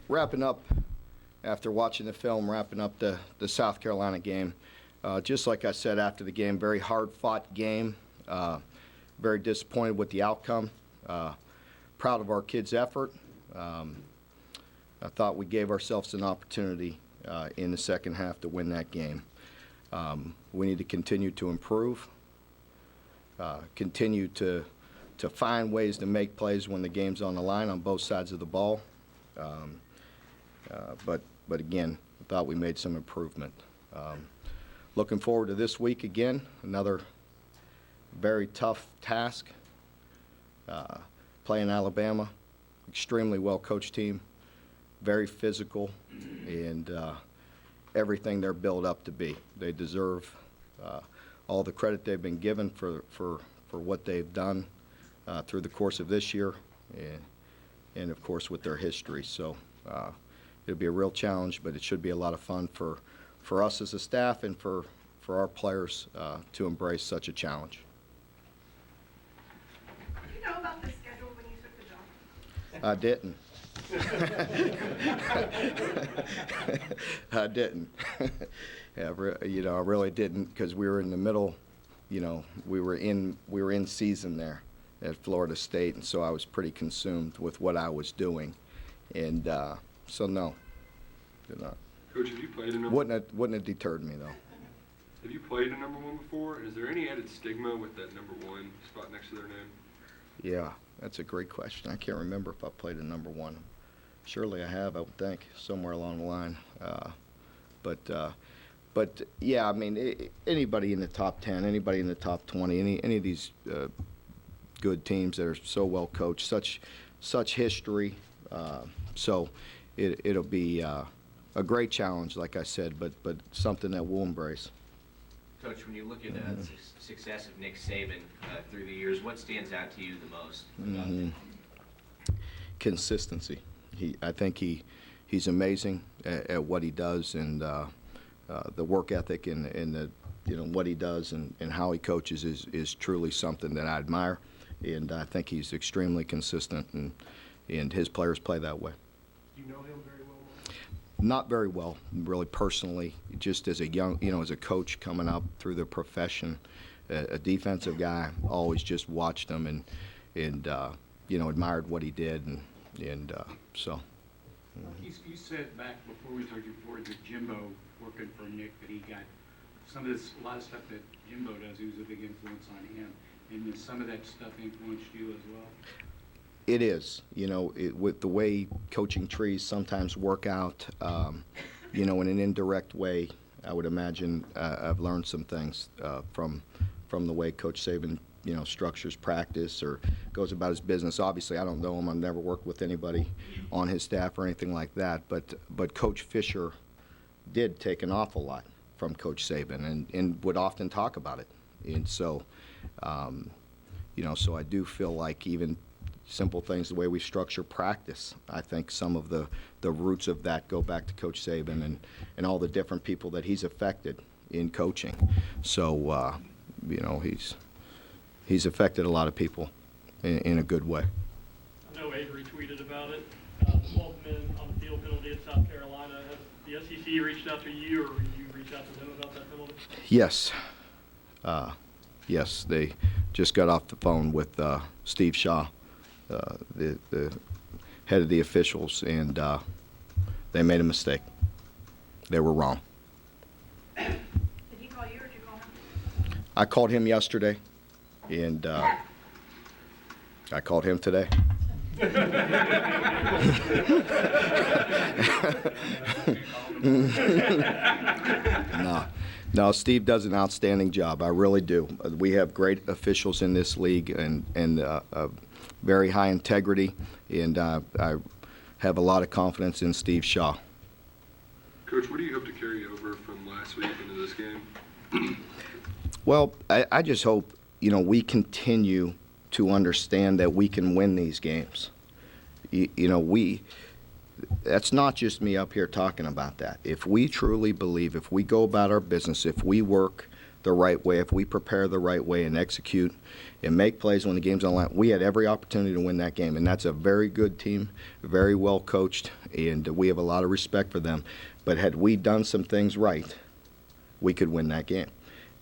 Wrapping up, after watching the film, wrapping up the South Carolina game, just like I said after the game, very hard-fought game, very disappointed with the outcome, proud of our kids' effort. I thought we gave ourselves an opportunity in the second half to win that game. We need to continue to improve, continue to find ways to make plays when the game's on the line on both sides of the ball. But again, I thought we made some improvement. Looking forward to this week again, another very tough task. Playing Alabama, extremely well-coached team, very physical, and everything they're built up to be. They deserve all the credit they've been given for what they've done through the course of this year, and of course with their history. So it'll be a real challenge, but it should be a lot of fun for us as a staff and for our players to embrace such a challenge. Did you know about the schedule when you took the job? I didn't. I didn't. Yeah, I really didn't, because we were in the middle. We were in season there at Florida State, and so I was pretty consumed with what I was doing, and so no, did not. Coach, have you played a number? Wouldn't have deterred me though. Have you played a number one before? And is there any added stigma with that number one spot next to their name? Yeah, that's a great question. I can't remember if I played a number one. Surely I have, I would think, somewhere along the line. But yeah, I mean, anybody in the top 10, anybody in the top 20, any of these good teams that are so well coached, such history. So it'll be a great challenge, like I said, but something that we'll embrace. Coach, when you look at the success of Nick Saban through the years, what stands out to you the most? Consistency. I think he's amazing at what he does, and the work ethic and the what he does and how he coaches is truly something that I admire, and I think he's extremely consistent, and his players play that way. Do you know him very well? Not very well, really personally. Just as a young, as a coach coming up through the profession, a defensive guy, always just watched him and admired what he did, and so. You said back before we talked before that Jimbo working for Nick, that he got a lot of stuff that Jimbo does. He was a big influence on him, and some of that stuff influenced you as well. It is, with the way coaching trees sometimes work out, in an indirect way. I would imagine I've learned some things from the way Coach Saban, structures practice or goes about his business. Obviously, I don't know him. I've never worked with anybody on his staff or anything like that. But Coach Fisher did take an awful lot from Coach Saban and would often talk about it. And so, so I do feel like even simple things, the way we structure practice, I think some of the roots of that go back to Coach Saban and all the different people that he's affected in coaching. So, he's affected a lot of people in a good way. I know Avery tweeted about it. The 12 men on the field penalty at South Carolina. Has the SEC reached out to you, or you reached out to them about that penalty? Yes. Yes, they just got off the phone with Steve Shaw, the head of the officials, and they made a mistake. They were wrong. Did he call you, or did you call him? I called him yesterday, and I called him today. No, Steve does an outstanding job. I really do. We have great officials in this league and very high integrity, and I have a lot of confidence in Steve Shaw. Coach, what do you hope to carry over from last week into this game? Well, I just hope, we continue to understand that we can win these games. That's not just me up here talking about that. If we truly believe, if we go about our business, if we work the right way, if we prepare the right way and execute and make plays when the game's on the line, we had every opportunity to win that game. And that's a very good team, very well coached, and we have a lot of respect for them. But had we done some things right, we could win that game.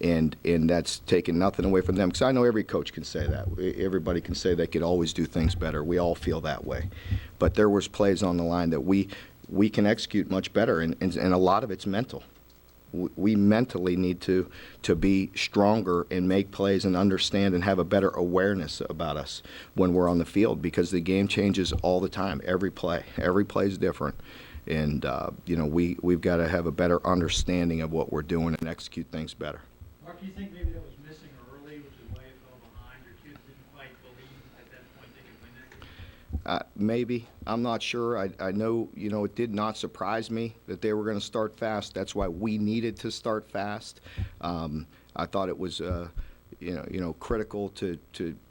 And that's taking nothing away from them, because I know every coach can say that. Everybody can say they could always do things better. We all feel that way. But there was plays on the line that we can execute much better, and a lot of it's mental. We mentally need to be stronger and make plays and understand and have a better awareness about us when we're on the field, because the game changes all the time. Every play is different, and we've got to have a better understanding of what we're doing and execute things better. Mark, do you think maybe that was missing early, which is why it fell behind, or kids didn't quite believe at that point they could win that game? Maybe. I'm not sure. I know, it did not surprise me that they were going to start fast. That's why we needed to start fast. I thought it was, critical to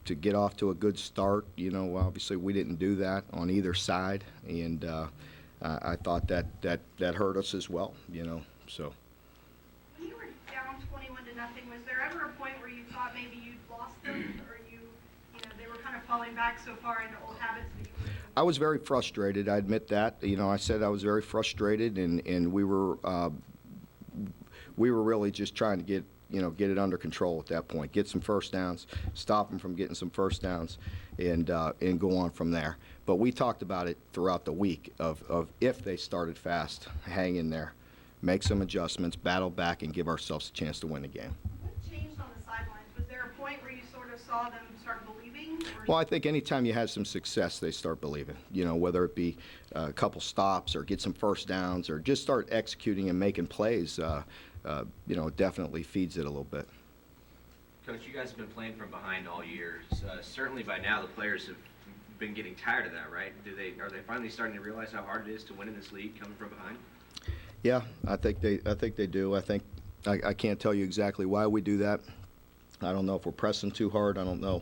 get off to a good start. Obviously we didn't do that on either side, and I thought that hurt us as well, so. When you were down 21-0, was there ever a point where you thought maybe you'd lost them, or they were kind of falling back so far into old habits that you were? I was very frustrated. I admit that. I said I was very frustrated, and we were really just trying to get it under control at that point. Get some first downs, stop them from getting some first downs, and go on from there. But we talked about it throughout the week of if they started fast, hang in there, make some adjustments, battle back, and give ourselves a chance to win the game. What changed on the sidelines? Was there a point where you sort of saw them start believing? Well, I think anytime you have some success, they start believing, whether it be a couple stops or get some first downs or just start executing and making plays, it definitely feeds it a little bit. Coach, you guys have been playing from behind all year. Certainly by now the players have been getting tired of that, right? Are they finally starting to realize how hard it is to win in this league coming from behind? Yeah, I think they do. I can't tell you exactly why we do that. I don't know if we're pressing too hard. I don't know.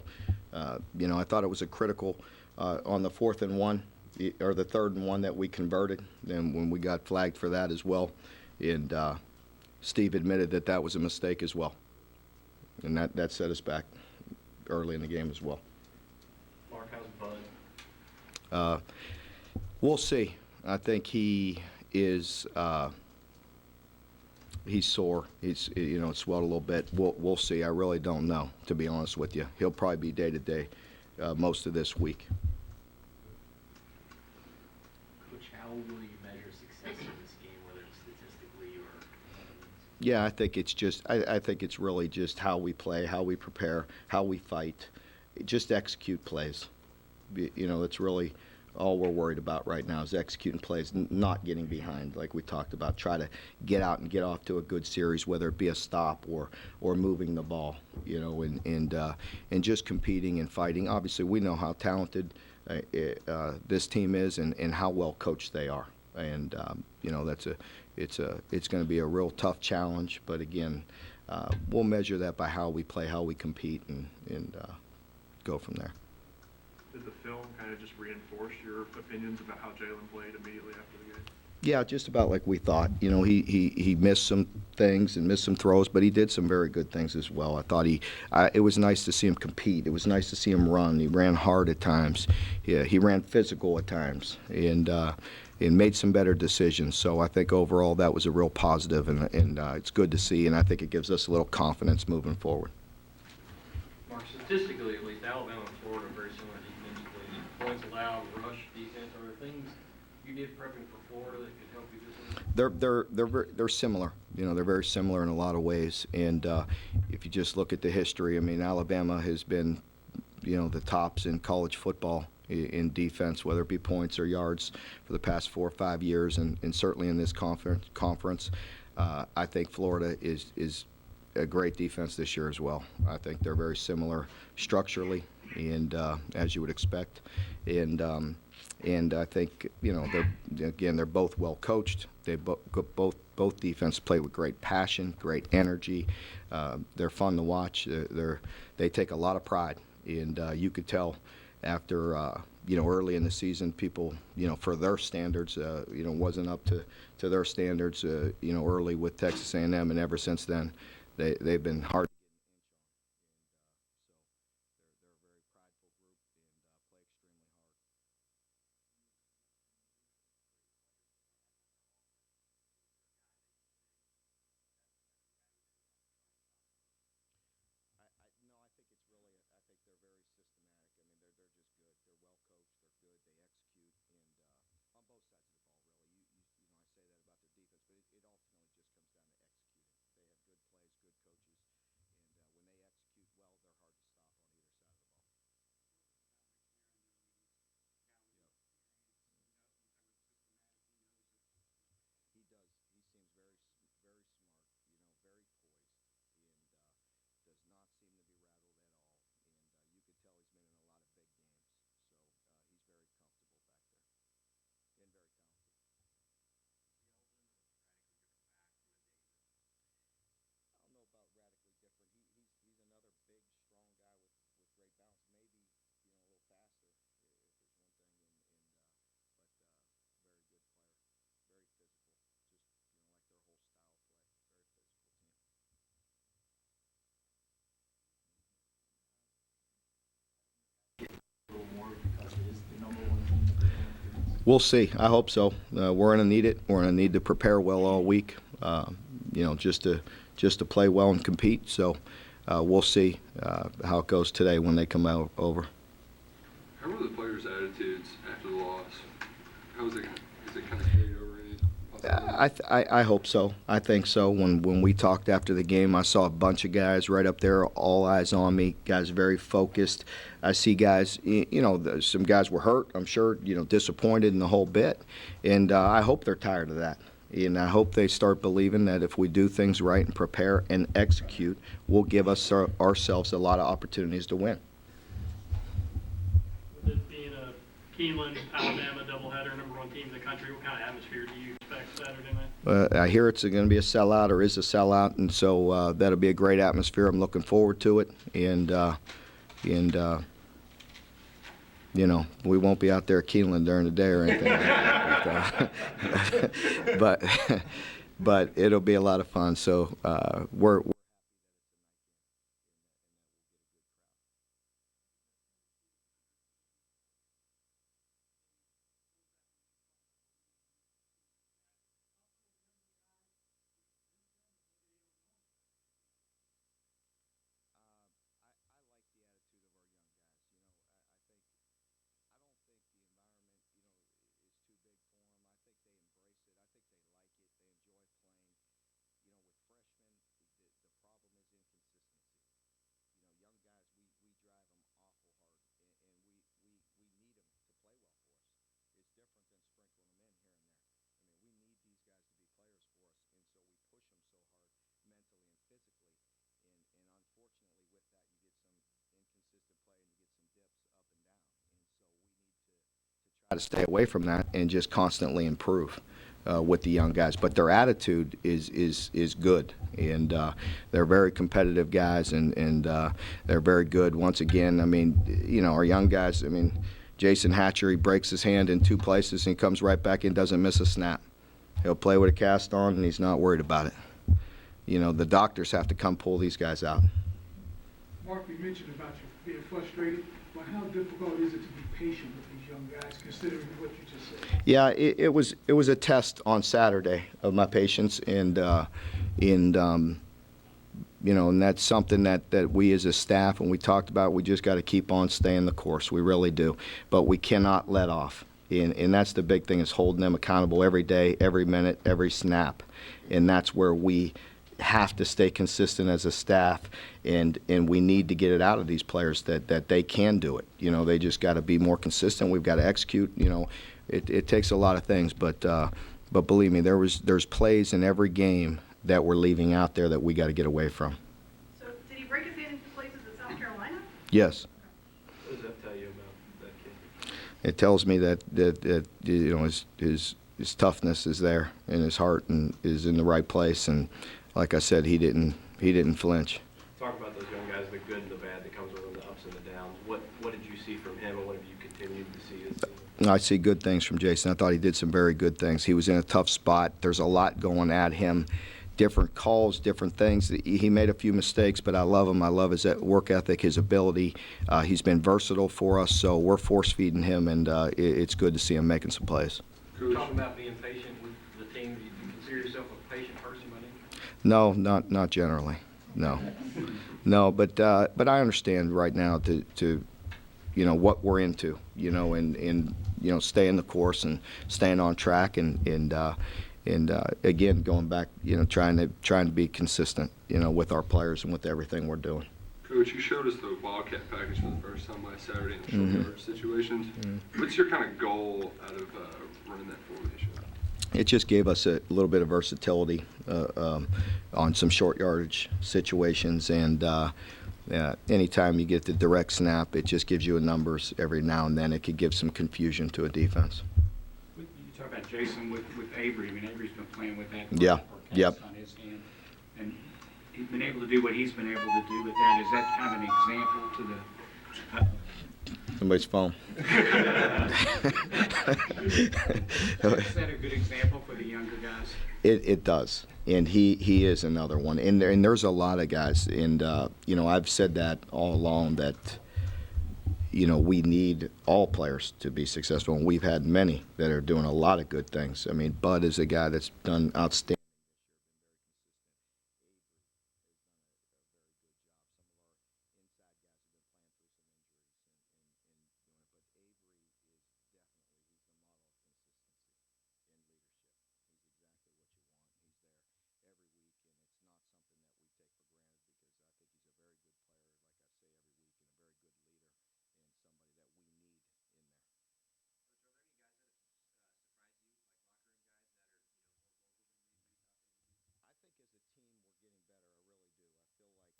I thought it was a critical on the 4th and 1 or the 3rd and 1 that we converted, and when we got flagged for that as well. And Steve admitted that was a mistake as well, and that set us back early in the game as well. Mark, how's Bud? We'll see. I think he is. He's sore. He's it's swelled a little bit. We'll see. I really don't know, to be honest with you. He'll probably be day to day most of this week. Coach, how will you measure success in this game, whether it's statistically or? Yeah, I think it's just. I think it's really just how we play, how we prepare, how we fight, just execute plays. It's really all we're worried about right now is executing plays, not getting behind like we talked about. Try to get out and get off to a good series, whether it be a stop or moving the ball, and just competing and fighting. Obviously, we know how talented this team is and how well coached they are, and it's going to be a real tough challenge. But again, we'll measure that by how we play, how we compete, and go from there. Did the film kind of just reinforce your opinions about how Jalen played immediately after the game? Yeah, just about like we thought. He missed some things and missed some throws, but he did some very good things as well. I thought it was nice to see him compete. It was nice to see him run. He ran hard at times. Yeah, he ran physical at times, and made some better decisions. So I think overall that was a real positive, and it's good to see, and I think it gives us a little confidence moving forward. Mark, statistically at least, Alabama and Florida are very similar defensively. Points allowed, rush defense. Are there things you did prepping for Florida that could help you this week? They're similar. They're very similar in a lot of ways. And if you just look at the history, Alabama has been, the tops in college football in defense, whether it be points or yards, for the past 4 or 5 years, and certainly in this conference. I think Florida is a great defense this year as well. I think they're very similar structurally, and as you would expect, and I think they're both well coached. They both defense play with great passion, great energy. They're fun to watch. They take a lot of pride, and you could tell after early in the season, people for their standards wasn't up to their standards early with Texas A&M, and ever since then they've been hard. No, I think it's really, I think they're very systematic. I mean, they're just good. They're well coached. They're good. They execute, and on both sides of the ball, really. You know, I say that about their defense, but it ultimately just comes down to executing. They have good plays, good coaches, and when they execute well, they're hard to stop on either side of the ball. He does. He seems very smart. You know, very poised, and does not seem to be rattled at all. And you could tell he's been in a lot of big games, so he's very comfortable back there and very talented. I don't know about radically different. He's another big, strong guy with great balance. Maybe a little faster if there's one thing, but very good player, very physical. Just like their whole style of play, very physical team. A little more because it is the number one team that they're going against? We'll see. I hope so. We're going to need it. We're going to need to prepare well all week. Just to play well and compete. So we'll see how it goes today when they come out over. How were the players' attitudes after the loss? How was it? Is it kind of carried over any possibility? I hope so. I think so. When we talked after the game, I saw a bunch of guys right up there, all eyes on me, guys very focused. I see guys, some guys were hurt, I'm sure, disappointed in the whole bit. And I hope they're tired of that. And I hope they start believing that if we do things right and prepare and execute, we'll give ourselves a lot of opportunities to win. With it being a Keeneland, Alabama doubleheader, number one team in the country, what kind of atmosphere do you expect Saturday night? I hear it's going to be a sellout or is a sellout, and so that'll be a great atmosphere. I'm looking forward to it, and we won't be out there at Keeneland during the day or anything like that. But it'll be a lot of fun. So we're try to stay away from that and just constantly improve with the young guys. But their attitude is good, and they're very competitive guys, and they're very good. Once again, I mean, our young guys, I mean, Jason Hatcher, he breaks his hand in 2 places and he comes right back and doesn't miss a snap. He'll play with a cast on, and he's not worried about it. The doctors have to come pull these guys out. Mark, you mentioned about you being frustrated. Well, how difficult is it to be patient with these young guys, considering what you just said? Yeah, it was a test on Saturday of my patience, and that's something that we as a staff, and we talked about, we just got to keep on staying the course. We really do, but we cannot let off, and that's the big thing, is holding them accountable every day, every minute, every snap, and that's where we have to stay consistent as a staff, and we need to get it out of these players that they can do it. They just got to be more consistent. We've got to execute. It takes a lot of things, but believe me, there's plays in every game that we're leaving out there that we got to get away from. So did he break his hand into places at South Carolina? Yes. What does that tell you about that kid? It tells me that his toughness is there, and his heart and is in the right place, and like I said, he didn't flinch. Talk about those young guys, the good and the bad that comes with them, the ups and the downs. What did you see from him, and what have you continued to see this season? I see good things from Jason. I thought he did some very good things. He was in a tough spot. There's a lot going at him. different calls, different things. He made a few mistakes, but I love him. I love his work ethic, his ability. He's been versatile for us, so we're force-feeding him, and it's good to see him making some plays. Talking about being patient with the team, do you consider yourself a patient person by nature? No, not generally. No, no. But I understand right now to what we're into. And staying the course and staying on track and again going back. Trying to be consistent. With our players and with everything we're doing. Coach, you showed us the Wildcat package for the first time last Saturday in the short yardage situations. What's your kind of goal out of running that formation? It just gave us a little bit of versatility on some short yardage situations, and anytime you get the direct snap, it just gives you a numbers every now and then. It could give some confusion to a defense. You talk about Jason with Avery. I mean, Avery's been playing with that. Yeah. Yep. On his hand, and he's been able to do what he's been able to do with that. Is that kind of an example to the? Somebody's phone. Is that a good example for the younger guys? It does, and he is another one. And there's a lot of guys, and I've said that all along that we need all players to be successful, and we've had many that are doing a lot of good things. I mean, Bud is a guy that's done outstanding.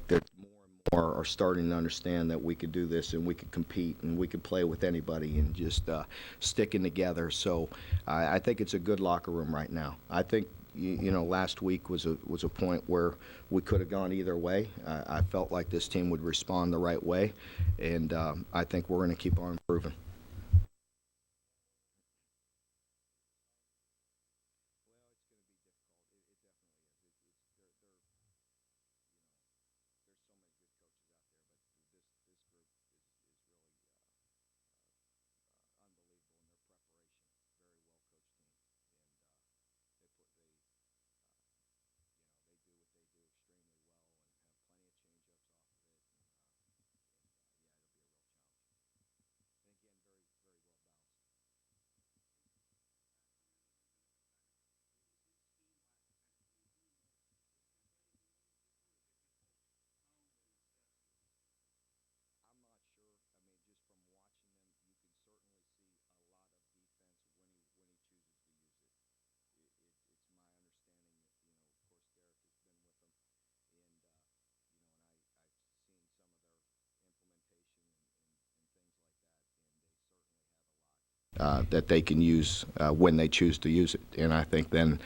That more and more are starting to understand that we could do this and we could compete and we could play with anybody and just sticking together. So I think it's a good locker room right now. I think last week was a point where we could have gone either way. I felt like this team would respond the right way, and I think we're going to keep on improving. That they can use when they choose to use it. And I think then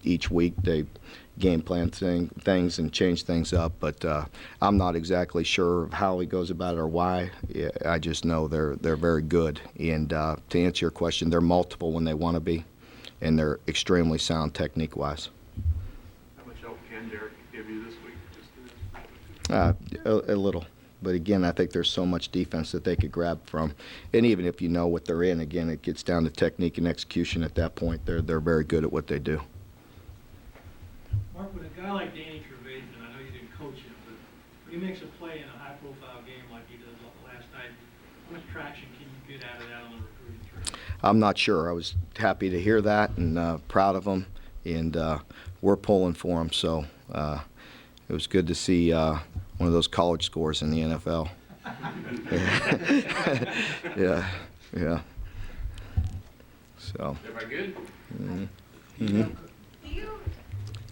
each week they game plan things and change things up. But I'm not exactly sure how he goes about it or why. I just know they're very good. And to answer your question, they're multiple when they want to be, and they're extremely sound technique-wise. How much help can Derek give you this week? A little. But again, I think there's so much defense that they could grab from. And even if you know what they're in, again, it gets down to technique and execution at that point. They're very good at what they do. Mark, with a guy like Danny Trevathan, I know you didn't coach him, but when he makes a play in a high-profile game like he did last night, how much traction can you get out of that on the recruiting trail? I'm not sure. I was happy to hear that and proud of him. And we're pulling for him. So it was good to see one of those college scores in the NFL. Yeah. So. Everybody good? Mm-hmm. Do you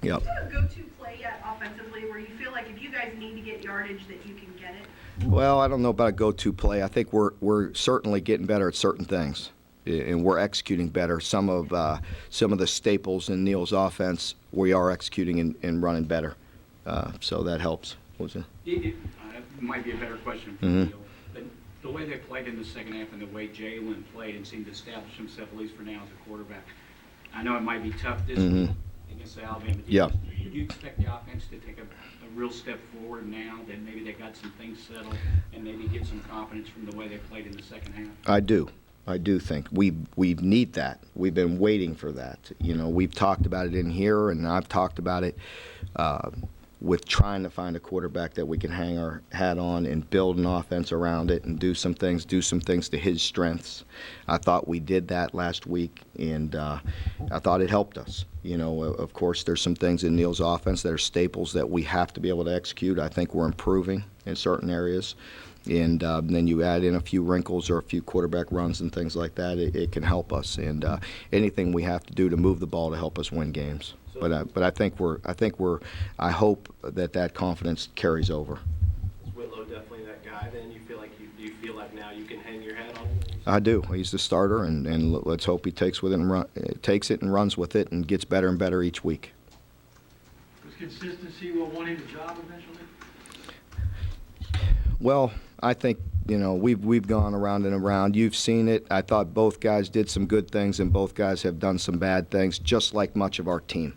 Yep. have a go-to play yet offensively where you feel like if you guys need to get yardage that you can get it? Well, I don't know about a go-to play. I think we're certainly getting better at certain things, and we're executing better. Some of the staples in Neal's offense, we are executing and running better. So that helps. What was it? It might be a better question for Mhm. Neil, but the way they played in the second half and the way Jalen played and seemed to establish himself, at least for now, as a quarterback, I know it might be tough this Mhm. week, against the Alabama defense. Yeah. Do you expect the offense to take a real step forward now that maybe they got some things settled and maybe get some confidence from the way they played in the second half? I do. I do think we need that. We've been waiting for that. We've talked about it in here, and I've talked about it with trying to find a quarterback that we can hang our hat on and build an offense around it and do some things to his strengths. I thought we did that last week, and I thought it helped us. Of course, there's some things in Neal's offense that are staples that we have to be able to execute. I think we're improving in certain areas. And then you add in a few wrinkles or a few quarterback runs and things like that, it can help us. And anything we have to do to move the ball to help us win games. But I hope that confidence carries over. Is Whitlow definitely that guy then? Do you feel like now you can hang your hat on him? I do. He's the starter, and let's hope he takes it and runs with it and gets better and better each week. Was consistency will won him the job eventually? Well, I think, we've gone around and around. You've seen it. I thought both guys did some good things, and both guys have done some bad things, just like much of our team.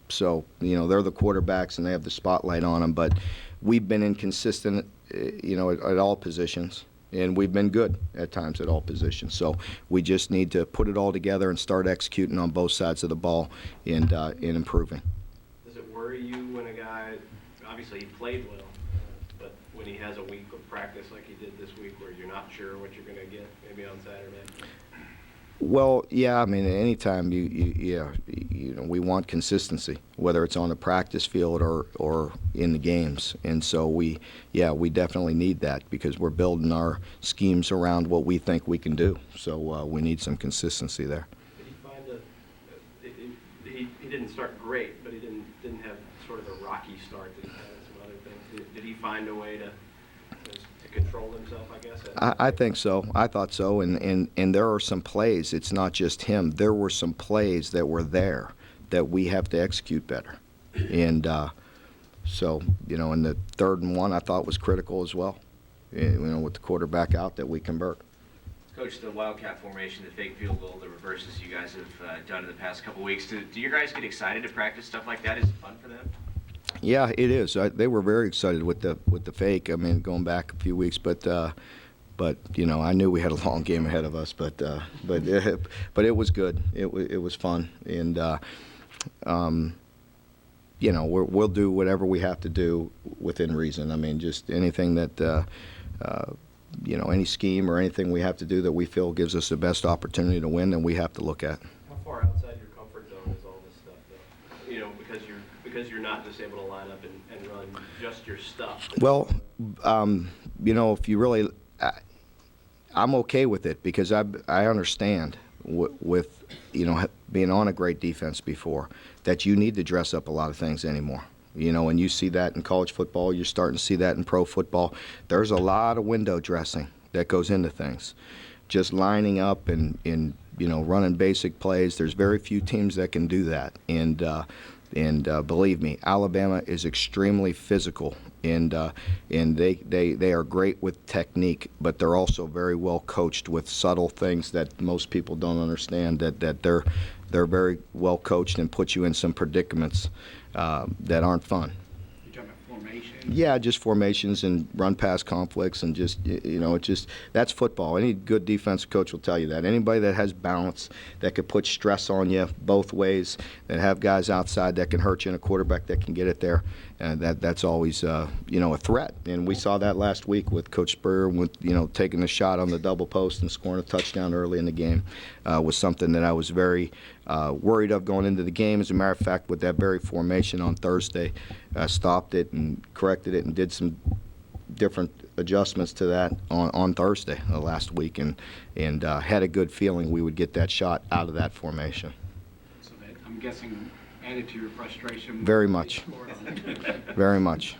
So, they're the quarterbacks, and they have the spotlight on them. But we've been inconsistent, at all positions, and we've been good at times at all positions. So we just need to put it all together and start executing on both sides of the ball and improving. Does it worry you when a guy, obviously he played well, but when he has a week of practice like he did this week where you're not sure what you're going to get maybe on Saturday? Well, yeah, I mean, anytime we want consistency, whether it's on the practice field or in the games. And so we definitely need that because we're building our schemes around what we think we can do. So we need some consistency there. Did he find he didn't start great, but he didn't have sort of a rocky start that he had in some other things. Did he find a way to control himself, I guess? I think so. I thought so. And there are some plays. It's not just him. There were some plays that were there that we have to execute better. And so, in the 3rd and 1, I thought was critical as well, with the quarterback out that we convert. Coach, the Wildcat formation, the fake field goal, the reverses you guys have done in the past couple weeks, do you guys get excited to practice stuff like that? Is it fun for them? Yeah, it is. They were very excited with the fake. I mean, going back a few weeks, but I knew we had a long game ahead of us. But it was good. It was fun, and we'll do whatever we have to do within reason. I mean, just anything that any scheme or anything we have to do that we feel gives us the best opportunity to win, then we have to look at. How far outside your comfort zone is all this stuff, though? Because you're not just able to line up and run just your stuff. Well, if you really, I'm okay with it because I understand with being on a great defense before that you need to dress up a lot of things anymore. And you see that in college football. You're starting to see that in pro football. There's a lot of window dressing that goes into things. Just lining up and running basic plays. There's very few teams that can do that. And believe me, Alabama is extremely physical, and they are great with technique, but they're also very well coached with subtle things that most people don't understand. That they're very well coached and put you in some predicaments that aren't fun. You're talking about formation? Yeah, just formations and run past conflicts and just, that's football. Any good defensive coach will tell you that. Anybody that has balance, that could put stress on you both ways, that have guys outside that can hurt you and a quarterback that can get it there, that's always, a threat. And we saw that last week with Coach Spurrier with, taking the shot on the double post and scoring a touchdown early in the game was something that I was very worried of going into the game. As a matter of fact, with that very formation on Thursday, stopped it and corrected it and did some different adjustments to that on Thursday last week and had a good feeling we would get that shot out of that formation. So that, I'm guessing, added to your frustration. Very much. Very much.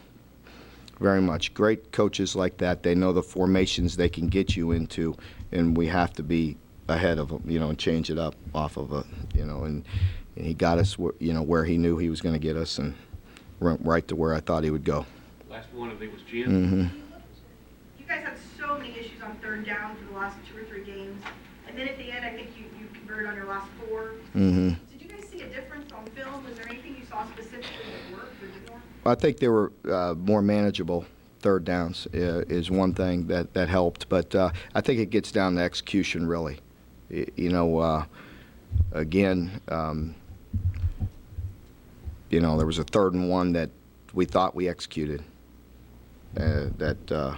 Very much. Great coaches like that, they know the formations they can get you into, and we have to be ahead of them, and change it up off of and he got us, where he knew he was going to get us and right to where I thought he would go. Last one, I think, was Jim. Mm-hmm. You guys had so many issues on 3rd down for the last 2 or 3 games, and then at the end, I think you converted on your last 4. Mm-hmm. Did you guys see see a difference on film? Was there anything you saw specifically that worked or didn't work? I think they were more manageable. Third downs is one thing that helped, but I think it gets down to execution, really. You know, again, you know, there was a 3rd and 1 that we thought we executed that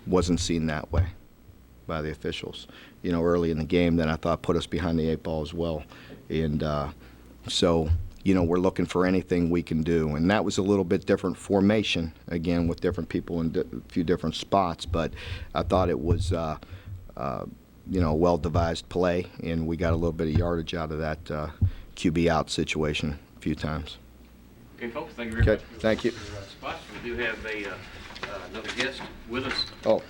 wasn't seen that way by the officials, you know, early in the game, that I thought put us behind the 8 ball as well. And so, you know, we're looking for anything we can do. And that was a little bit different formation, again, with different people in a few different spots. But I thought it was, you know, a well-devised play, and we got a little bit of yardage out of that QB out situation a few times. Okay, folks, thank you very much. Thank you. For your spots. We do have another guest with us. Oh,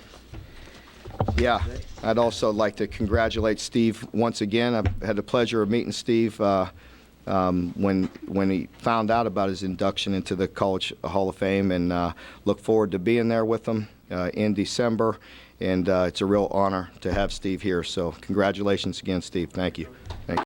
yeah. I'd also like to congratulate Steve once again. I've had the pleasure of meeting Steve when he found out about his induction into the College Hall of Fame, and look forward to being there with him in December. And it's a real honor to have Steve here. So congratulations again, Steve. Thank you. Thank you.